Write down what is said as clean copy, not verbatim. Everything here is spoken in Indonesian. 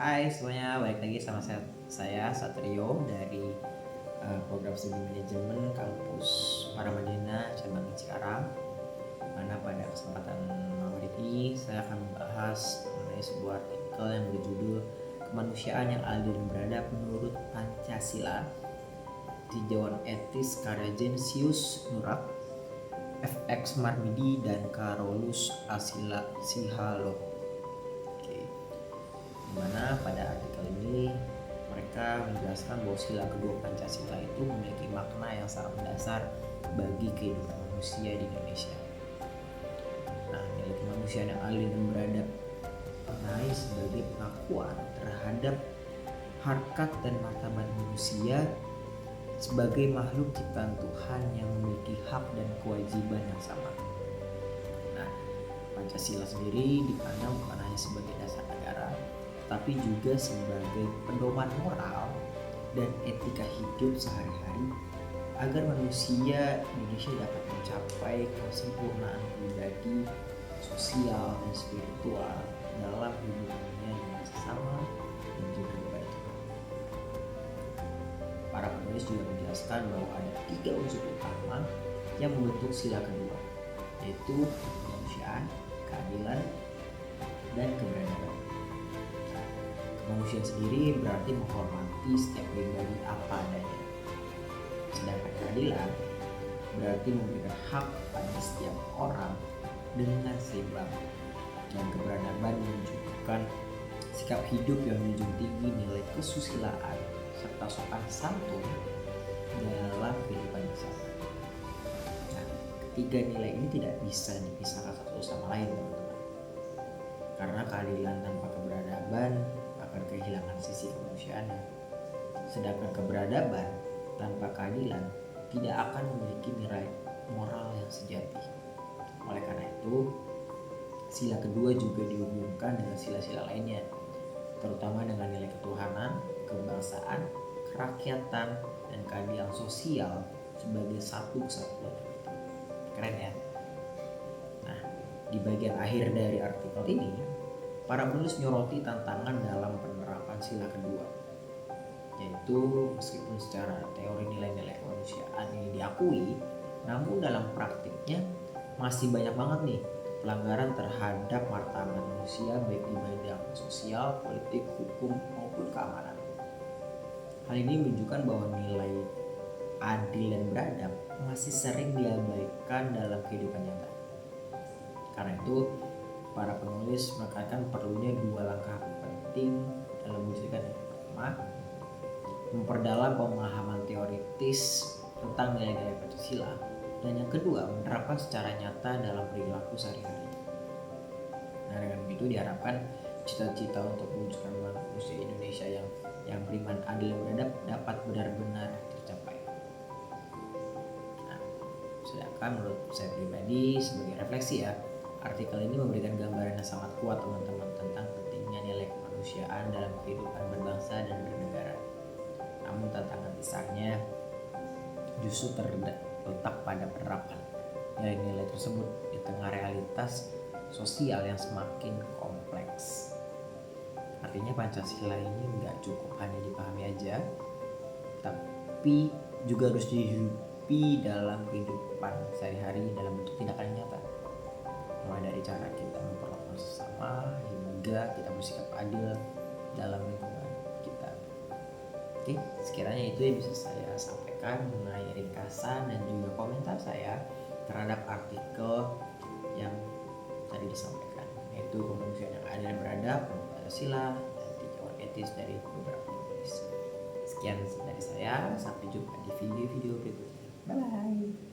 Hai semuanya, balik lagi sama saya Satrio dari program studi manajemen kampus Paramadina cabang Cikarang. Mana pada kesempatan malam ini saya akan membahas mengenai sebuah artikel yang berjudul Kemanusiaan yang Adil dan Beradab Menurut Pancasila, tinjauan etis karya Genesius Nurak, FX Marmidi dan Carolus Silhalo. Dimana pada artikel ini mereka menjelaskan bahwa sila kedua Pancasila itu memiliki makna yang sangat mendasar bagi kehidupan manusia di Indonesia. Nah, nilai kemanusiaan yang adil dan beradab maknai sebagai pengakuan terhadap harkat dan martabat manusia sebagai makhluk ciptaan Tuhan yang memiliki hak dan kewajiban yang sama. Nah, Pancasila sendiri dipandang bukan hanya sebagai dasar negara, tapi juga sebagai pedoman moral dan etika hidup sehari-hari agar manusia Indonesia dapat mencapai kesempurnaan pribadi, sosial, dan spiritual dalam hubungannya dengan sesama dan juga kepada Tuhan. Para penulis juga menjelaskan bahwa ada 3 unsur utama yang membentuk sila kedua, yaitu kemanusiaan, keadilan, dan keberadaban. Kemanusiaan sendiri berarti menghormati setiap pribadi apa adanya. Sedangkan keadilan berarti memberikan hak pada setiap orang dengan seimbang. Dan keberadaban menunjukkan sikap hidup yang menjunjung tinggi nilai kesusilaan serta sopan santun dalam kehidupan bersama. Nah, ketiga nilai ini tidak bisa dipisahkan satu sama lain, teman-teman. Karena keadilan tanpa keberadaban akan kehilangan sisi kemanusiaannya. Sedangkan keberadaban tanpa keadilan tidak akan memiliki nilai moral yang sejati. Oleh karena itu, sila kedua juga dihubungkan dengan sila-sila lainnya, terutama dengan nilai ketuhanan, kebangsaan, kerakyatan, dan keadilan sosial sebagai satu kesatuan. Keren ya? Nah, di bagian akhir dari artikel ini, para penulis menyoroti tantangan dalam penerapan sila kedua, yaitu meskipun secara teori nilai-nilai kemanusiaan ini diakui, namun dalam praktiknya masih banyak banget nih pelanggaran terhadap martabat manusia baik di bidang sosial, politik, hukum maupun keamanan. Hal ini menunjukkan bahwa nilai adil dan beradab masih sering diabaikan dalam kehidupan nyata. Karena itu, para penulis menekankan perlunya 2 langkah penting dalam mewujudkan. Pertama, memperdalam pemahaman teoritis tentang nilai-nilai Pancasila, dan yang kedua, menerapkan secara nyata dalam perilaku sehari-hari. Nah, dengan begitu diharapkan cita-cita untuk mewujudkan manusia Indonesia yang beriman, adil, dan beradab dapat benar-benar tercapai. Nah, sedangkan menurut saya pribadi sebagai refleksi ya, artikel ini memberikan gambaran yang sangat kuat teman-teman tentang pentingnya nilai kemanusiaan dalam kehidupan berbangsa dan bernegara. Namun tantangan besarnya justru terletak pada penerapan nilai-nilai tersebut di tengah realitas sosial yang semakin kompleks. Artinya Pancasila ini nggak cukup hanya dipahami aja, tapi juga harus dihidupi dalam kehidupan sehari-hari dalam bentuk tindakan yang nyata. Mulai dari cara kita memperlakukan sesama hingga kita bersikap adil dalam lingkungan kita. Oke, sekiranya itu yang bisa saya sampaikan mengenai ringkasan dan juga komentar saya terhadap artikel yang tadi disampaikan, yaitu kemanusiaan yang adil dan beradab menurut Pancasila dan tinjauan etis dari beberapa penulis. Sekian dari saya, sampai jumpa di video-video berikutnya. Bye bye.